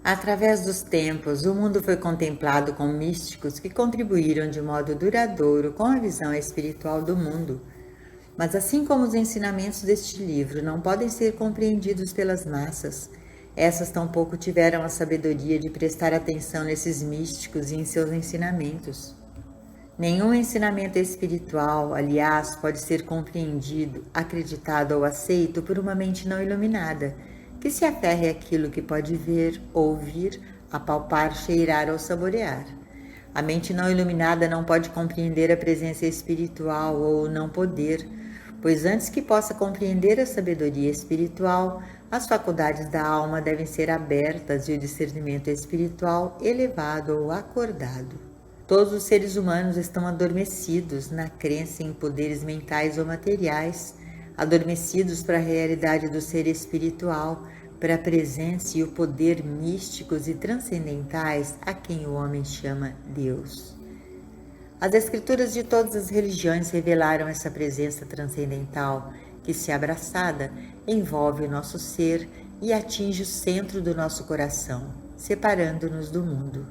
Através dos tempos, o mundo foi contemplado com místicos que contribuíram de modo duradouro com a visão espiritual do mundo. Mas assim como os ensinamentos deste livro não podem ser compreendidos pelas massas, essas tampouco tiveram a sabedoria de prestar atenção nesses místicos e em seus ensinamentos. Nenhum ensinamento espiritual, aliás, pode ser compreendido, acreditado ou aceito por uma mente não iluminada, que se aferre àquilo que pode ver, ouvir, apalpar, cheirar ou saborear. A mente não iluminada não pode compreender a presença espiritual ou o não poder, pois antes que possa compreender a sabedoria espiritual, as faculdades da alma devem ser abertas e o discernimento espiritual elevado ou acordado. Todos os seres humanos estão adormecidos na crença em poderes mentais ou materiais, adormecidos para a realidade do ser espiritual, para a presença e o poder místicos e transcendentais a quem o homem chama Deus. As escrituras de todas as religiões revelaram essa presença transcendental que, se abraçada, envolve o nosso ser e atinge o centro do nosso coração, separando-nos do mundo.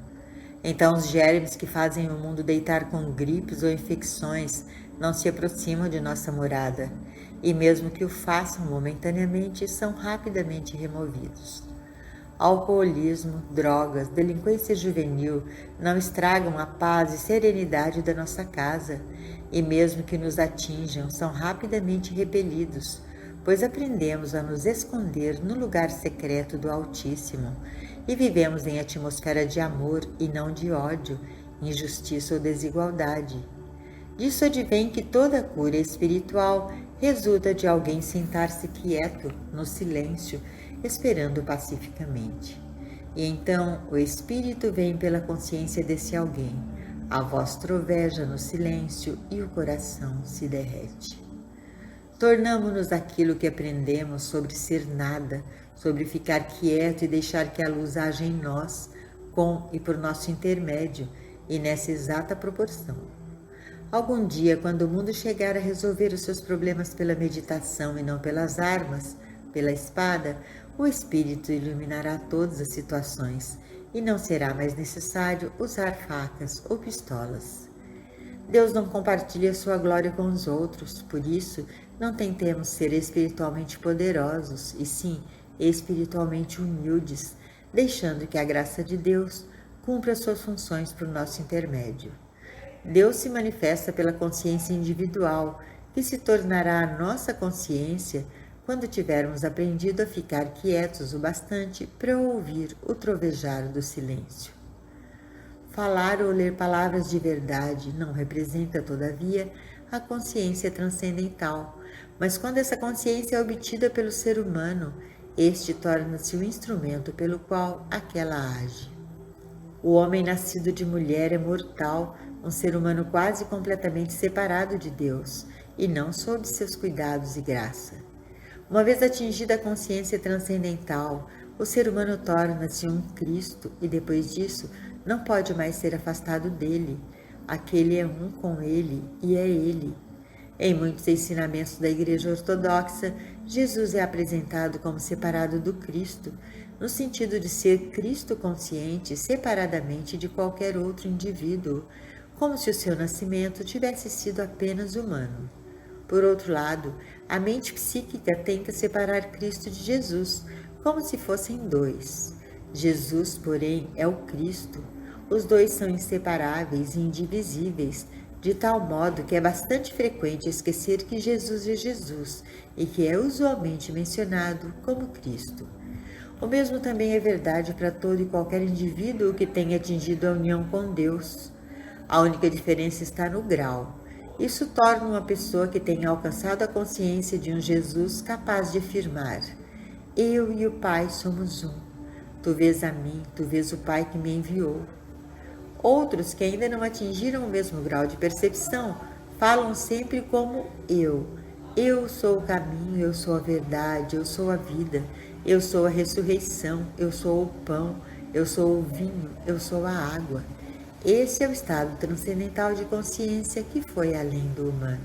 Então os germes que fazem o mundo deitar com gripes ou infecções não se aproximam de nossa morada, e mesmo que o façam momentaneamente, são rapidamente removidos. Alcoolismo, drogas, delinquência juvenil não estragam a paz e serenidade da nossa casa, e mesmo que nos atinjam, são rapidamente repelidos, pois aprendemos a nos esconder no lugar secreto do Altíssimo e vivemos em atmosfera de amor e não de ódio, injustiça ou desigualdade. Disso advém que toda cura espiritual resulta de alguém sentar-se quieto, no silêncio, esperando pacificamente. E então o Espírito vem pela consciência desse alguém, a voz troveja no silêncio e o coração se derrete. Tornamo-nos aquilo que aprendemos sobre ser nada, sobre ficar quieto e deixar que a luz haja em nós, com e por nosso intermédio, e nessa exata proporção. Algum dia, quando o mundo chegar a resolver os seus problemas pela meditação e não pelas armas, pela espada, o Espírito iluminará todas as situações e não será mais necessário usar facas ou pistolas. Deus não compartilha sua glória com os outros, por isso não tentemos ser espiritualmente poderosos, e sim espiritualmente humildes, deixando que a graça de Deus cumpra suas funções por nosso intermédio. Deus se manifesta pela consciência individual, que se tornará a nossa consciência quando tivermos aprendido a ficar quietos o bastante para ouvir o trovejar do silêncio. Falar ou ler palavras de verdade não representa, todavia, a consciência transcendental, mas quando essa consciência é obtida pelo ser humano, este torna-se o instrumento pelo qual aquela age. O homem nascido de mulher é mortal, um ser humano quase completamente separado de Deus, e não sob seus cuidados e graça. Uma vez atingida a consciência transcendental, o ser humano torna-se um Cristo e depois disso não pode mais ser afastado dele. Aquele é um com ele e é ele. Em muitos ensinamentos da Igreja Ortodoxa, Jesus é apresentado como separado do Cristo, no sentido de ser Cristo consciente separadamente de qualquer outro indivíduo, como se o seu nascimento tivesse sido apenas humano. Por outro lado, a mente psíquica tenta separar Cristo de Jesus, como se fossem dois. Jesus, porém, é o Cristo. Os dois são inseparáveis e indivisíveis, de tal modo que é bastante frequente esquecer que Jesus é Jesus e que é usualmente mencionado como Cristo. O mesmo também é verdade para todo e qualquer indivíduo que tenha atingido a união com Deus. A única diferença está no grau. Isso torna uma pessoa que tenha alcançado a consciência de um Jesus capaz de afirmar: eu e o Pai somos um. Tu vês a mim, tu vês o Pai que me enviou. Outros que ainda não atingiram o mesmo grau de percepção falam sempre como eu. Eu sou o caminho, eu sou a verdade, eu sou a vida, eu sou a ressurreição, eu sou o pão, eu sou o vinho, eu sou a água. Esse é o estado transcendental de consciência que foi além do humano.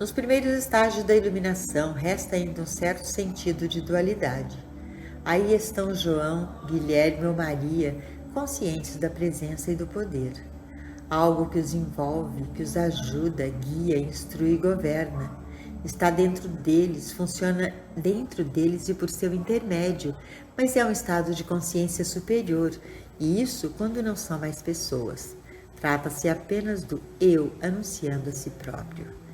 Nos primeiros estágios da iluminação resta ainda um certo sentido de dualidade. Aí estão João, Guilherme ou Maria, conscientes da presença e do poder. Algo que os envolve, que os ajuda, guia, instrui e governa. Está dentro deles, funciona dentro deles e por seu intermédio, mas é um estado de consciência superior, e isso quando não são mais pessoas. Trata-se apenas do eu anunciando a si próprio.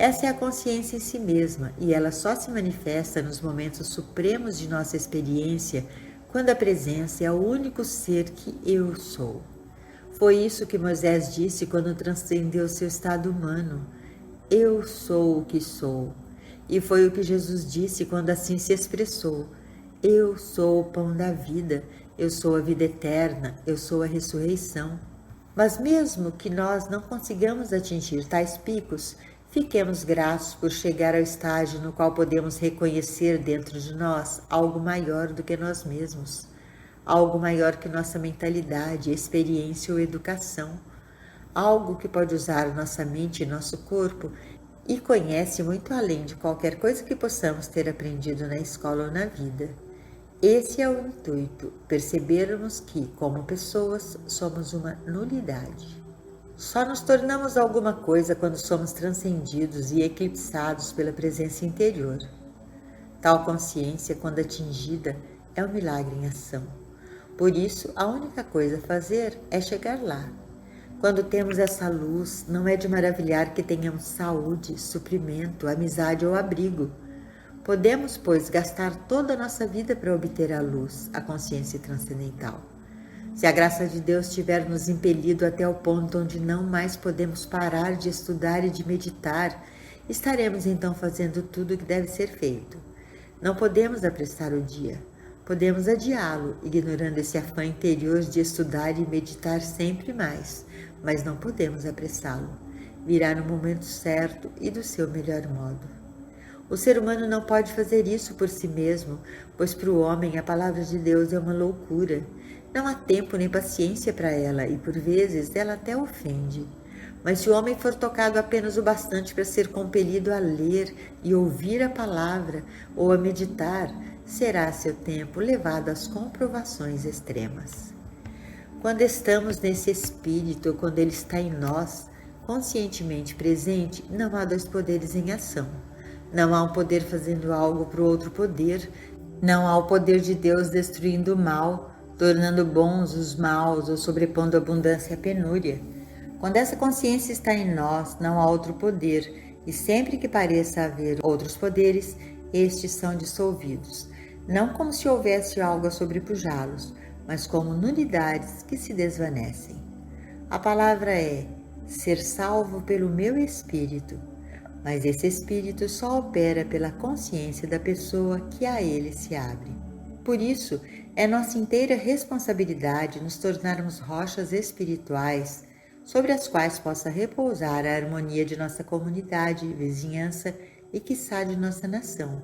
Essa é a consciência em si mesma, e ela só se manifesta nos momentos supremos de nossa experiência, quando a presença é o único ser que eu sou. Foi isso que Moisés disse quando transcendeu seu estado humano. Eu sou o que sou. E foi o que Jesus disse quando assim se expressou. Eu sou o pão da vida, eu sou a vida eterna, eu sou a ressurreição. Mas mesmo que nós não consigamos atingir tais picos, fiquemos gratos por chegar ao estágio no qual podemos reconhecer dentro de nós algo maior do que nós mesmos, algo maior que nossa mentalidade, experiência ou educação, algo que pode usar nossa mente e nosso corpo e conhece muito além de qualquer coisa que possamos ter aprendido na escola ou na vida. Esse é o intuito, percebermos que, como pessoas, somos uma nulidade. Só nos tornamos alguma coisa quando somos transcendidos e eclipsados pela presença interior. Tal consciência, quando atingida, é um milagre em ação. Por isso, a única coisa a fazer é chegar lá. Quando temos essa luz, não é de maravilhar que tenhamos saúde, suprimento, amizade ou abrigo. Podemos, pois, gastar toda a nossa vida para obter a luz, a consciência transcendental. Se a graça de Deus tiver nos impelido até o ponto onde não mais podemos parar de estudar e de meditar, estaremos então fazendo tudo o que deve ser feito. Não podemos apressar o dia. Podemos adiá-lo, ignorando esse afã interior de estudar e meditar sempre mais, mas não podemos apressá-lo. Virá no momento certo e do seu melhor modo. O ser humano não pode fazer isso por si mesmo, pois para o homem a palavra de Deus é uma loucura. Não há tempo nem paciência para ela e por vezes ela até ofende. Mas se o homem for tocado apenas o bastante para ser compelido a ler e ouvir a palavra ou a meditar, será a seu tempo levado às comprovações extremas. Quando estamos nesse espírito, quando ele está em nós, conscientemente presente, não há dois poderes em ação. Não há um poder fazendo algo para o outro poder. Não há o poder de Deus destruindo o mal, tornando bons os maus ou sobrepondo a abundância à penúria. Quando essa consciência está em nós, não há outro poder, e sempre que pareça haver outros poderes, estes são dissolvidos, não como se houvesse algo a sobrepujá-los, mas como nulidades que se desvanecem. A palavra é ser salvo pelo meu espírito, mas esse espírito só opera pela consciência da pessoa que a ele se abre. Por isso, é nossa inteira responsabilidade nos tornarmos rochas espirituais sobre as quais possa repousar a harmonia de nossa comunidade, vizinhança e quiçá de nossa nação.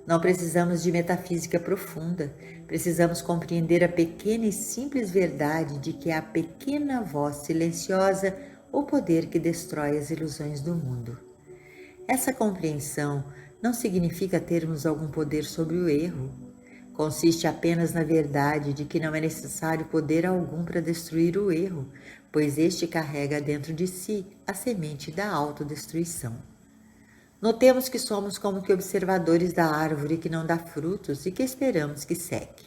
Não precisamos de metafísica profunda, precisamos compreender a pequena e simples verdade de que a pequena voz silenciosa o poder que destrói as ilusões do mundo. Essa compreensão não significa termos algum poder sobre o erro. Consiste apenas na verdade de que não é necessário poder algum para destruir o erro, pois este carrega dentro de si a semente da autodestruição. Notemos que somos como que observadores da árvore que não dá frutos e que esperamos que seque.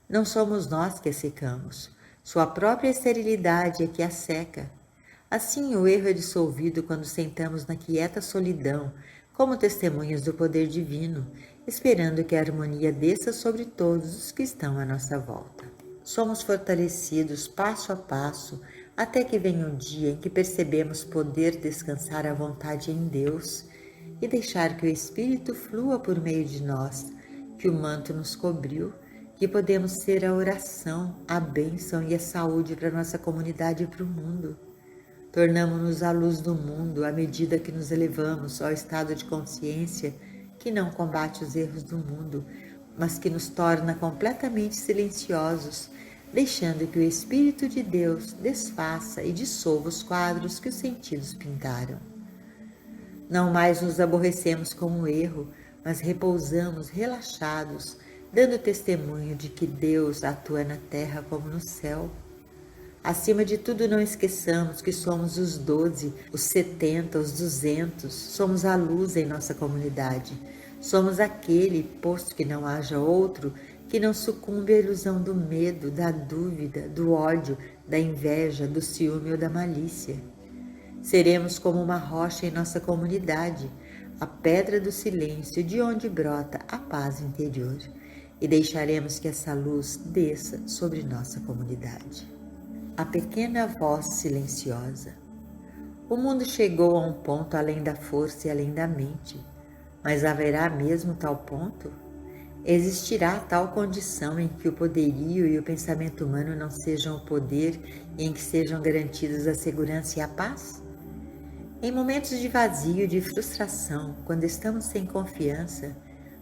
Não somos nós que a secamos, sua própria esterilidade é que a seca. Assim, o erro é dissolvido quando sentamos na quieta solidão, como testemunhas do poder divino, esperando que a harmonia desça sobre todos os que estão à nossa volta. Somos fortalecidos passo a passo, até que venha um dia em que percebemos poder descansar à vontade em Deus e deixar que o Espírito flua por meio de nós, que o manto nos cobriu, que podemos ser a oração, a bênção e a saúde para nossa comunidade e para o mundo. Tornamo-nos a luz do mundo à medida que nos elevamos ao estado de consciência que não combate os erros do mundo, mas que nos torna completamente silenciosos, deixando que o Espírito de Deus desfaça e dissolva os quadros que os sentidos pintaram. Não mais nos aborrecemos com o erro, mas repousamos relaxados, dando testemunho de que Deus atua na terra como no céu. Acima de tudo, não esqueçamos que somos os 12, os 70, os 200, somos a luz em nossa comunidade. Somos aquele, posto que não haja outro, que não sucumbe à ilusão do medo, da dúvida, do ódio, da inveja, do ciúme ou da malícia. Seremos como uma rocha em nossa comunidade, a pedra do silêncio de onde brota a paz interior, e deixaremos que essa luz desça sobre nossa comunidade. A pequena voz silenciosa. O mundo chegou a um ponto além da força e além da mente, mas haverá mesmo tal ponto? Existirá tal condição em que o poderio e o pensamento humano não sejam o poder e em que sejam garantidos a segurança e a paz? Em momentos de vazio e de frustração, quando estamos sem confiança,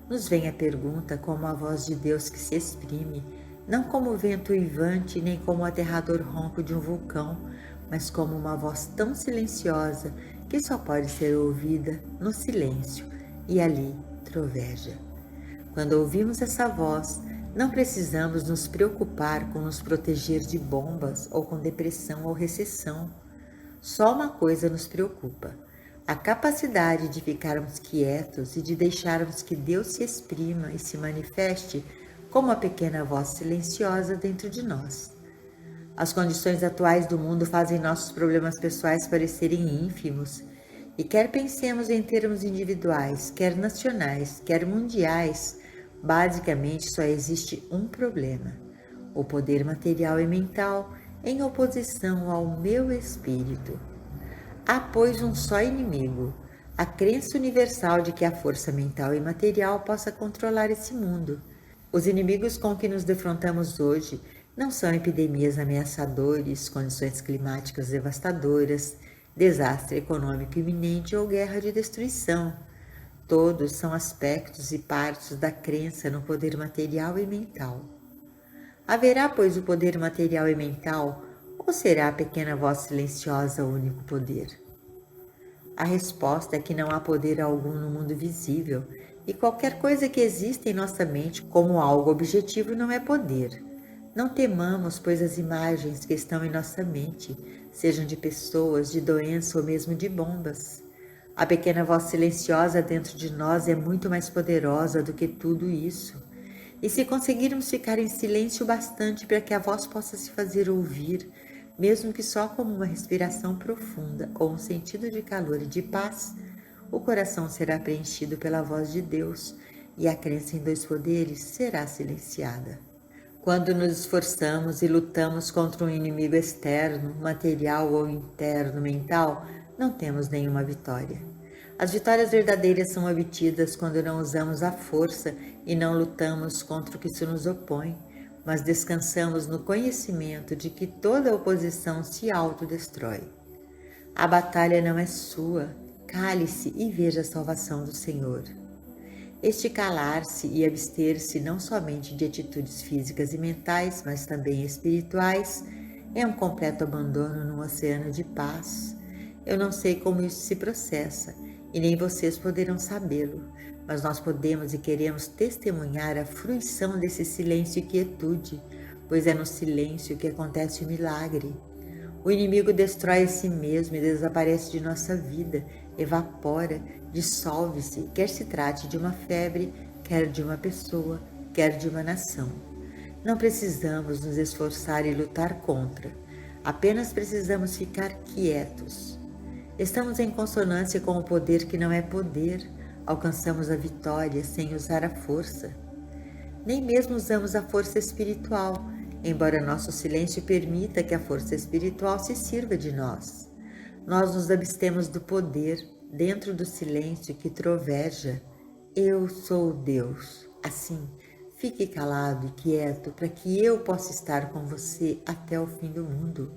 nos vem a pergunta como a voz de Deus que se exprime, não como o vento uivante nem como o aterrador ronco de um vulcão, mas como uma voz tão silenciosa que só pode ser ouvida no silêncio, e ali troveja. Quando ouvimos essa voz, não precisamos nos preocupar com nos proteger de bombas ou com depressão ou recessão. Só uma coisa nos preocupa: a capacidade de ficarmos quietos e de deixarmos que Deus se exprima e se manifeste como a pequena voz silenciosa dentro de nós. As condições atuais do mundo fazem nossos problemas pessoais parecerem ínfimos, e quer pensemos em termos individuais, quer nacionais, quer mundiais, basicamente só existe um problema: o poder material e mental em oposição ao meu espírito. Há, pois, um só inimigo: a crença universal de que a força mental e material possa controlar esse mundo. Os inimigos com que nos defrontamos hoje não são epidemias ameaçadoras, condições climáticas devastadoras, desastre econômico iminente ou guerra de destruição. Todos são aspectos e partes da crença no poder material e mental. Haverá, pois, o poder material e mental, ou será a pequena voz silenciosa o único poder? A resposta é que não há poder algum no mundo visível, e qualquer coisa que exista em nossa mente como algo objetivo não é poder. Não temamos, pois as imagens que estão em nossa mente, sejam de pessoas, de doença ou mesmo de bombas. A pequena voz silenciosa dentro de nós é muito mais poderosa do que tudo isso. E se conseguirmos ficar em silêncio bastante para que a voz possa se fazer ouvir, mesmo que só como uma respiração profunda ou um sentido de calor e de paz, o coração será preenchido pela voz de Deus e a crença em dois poderes será silenciada. Quando nos esforçamos e lutamos contra um inimigo externo, material ou interno, mental, não temos nenhuma vitória. As vitórias verdadeiras são obtidas quando não usamos a força e não lutamos contra o que se nos opõe, mas descansamos no conhecimento de que toda oposição se autodestrói. A batalha não é sua, cale-se e veja a salvação do Senhor. Este calar-se e abster-se não somente de atitudes físicas e mentais, mas também espirituais, é um completo abandono num oceano de paz. Eu não sei como isso se processa, e nem vocês poderão sabê-lo, mas nós podemos e queremos testemunhar a fruição desse silêncio e quietude, pois é no silêncio que acontece o milagre. O inimigo destrói a si mesmo e desaparece de nossa vida, evapora, dissolve-se, quer se trate de uma febre, quer de uma pessoa, quer de uma nação. Não precisamos nos esforçar e lutar contra, apenas precisamos ficar quietos. Estamos em consonância com o poder que não é poder, alcançamos a vitória sem usar a força. Nem mesmo usamos a força espiritual, embora nosso silêncio permita que a força espiritual se sirva de nós. Nós nos abstemos do poder dentro do silêncio que troveja. Eu sou Deus. Assim, fique calado e quieto para que eu possa estar com você até o fim do mundo.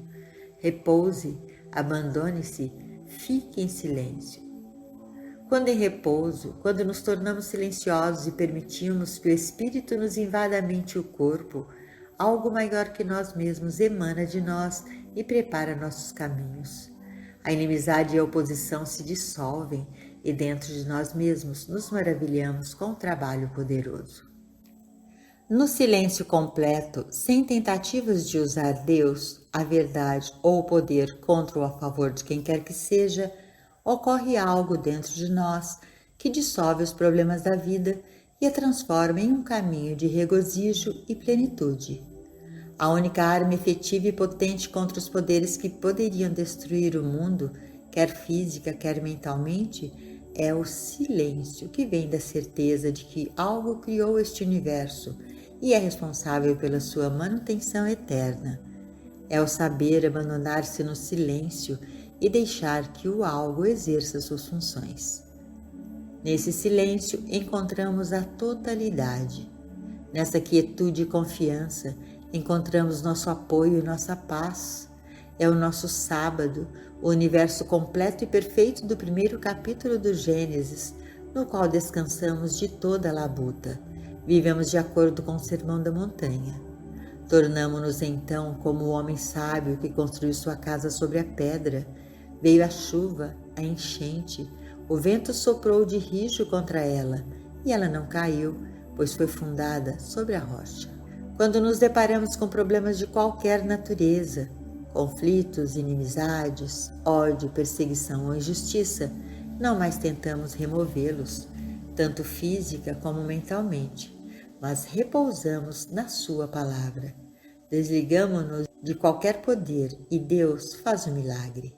Repouse, abandone-se, fique em silêncio. Quando em repouso, quando nos tornamos silenciosos e permitimos que o Espírito nos invada a mente e o corpo, algo maior que nós mesmos emana de nós e prepara nossos caminhos. A inimizade e a oposição se dissolvem e dentro de nós mesmos nos maravilhamos com um trabalho poderoso. No silêncio completo, sem tentativas de usar Deus, a verdade ou o poder contra ou a favor de quem quer que seja, ocorre algo dentro de nós que dissolve os problemas da vida e a transforma em um caminho de regozijo e plenitude. A única arma efetiva e potente contra os poderes que poderiam destruir o mundo, quer física, quer mentalmente, é o silêncio que vem da certeza de que algo criou este universo e é responsável pela sua manutenção eterna. É o saber abandonar-se no silêncio e deixar que o algo exerça suas funções. Nesse silêncio encontramos a totalidade. Nessa quietude e confiança encontramos nosso apoio e nossa paz. É o nosso sábado, o universo completo e perfeito do primeiro capítulo do Gênesis, no qual descansamos de toda a labuta. Vivemos de acordo com o sermão da montanha. Tornamo-nos então como o homem sábio que construiu sua casa sobre a pedra. Veio a chuva, a enchente, o vento soprou de rijo contra ela, e ela não caiu, pois foi fundada sobre a rocha. Quando nos deparamos com problemas de qualquer natureza, conflitos, inimizades, ódio, perseguição ou injustiça, não mais tentamos removê-los, tanto física como mentalmente, mas repousamos na sua palavra. Desligamo-nos de qualquer poder e Deus faz o milagre.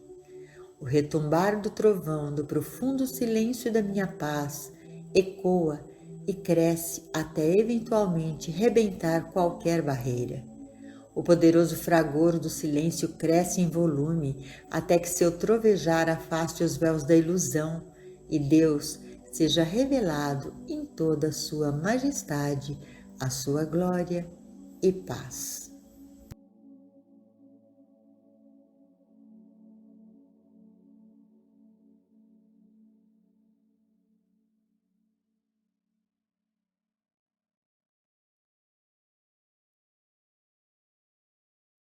O retumbar do trovão do profundo silêncio da minha paz ecoa e cresce até eventualmente rebentar qualquer barreira. O poderoso fragor do silêncio cresce em volume até que seu trovejar afaste os véus da ilusão e Deus seja revelado em toda a sua majestade, a sua glória e paz.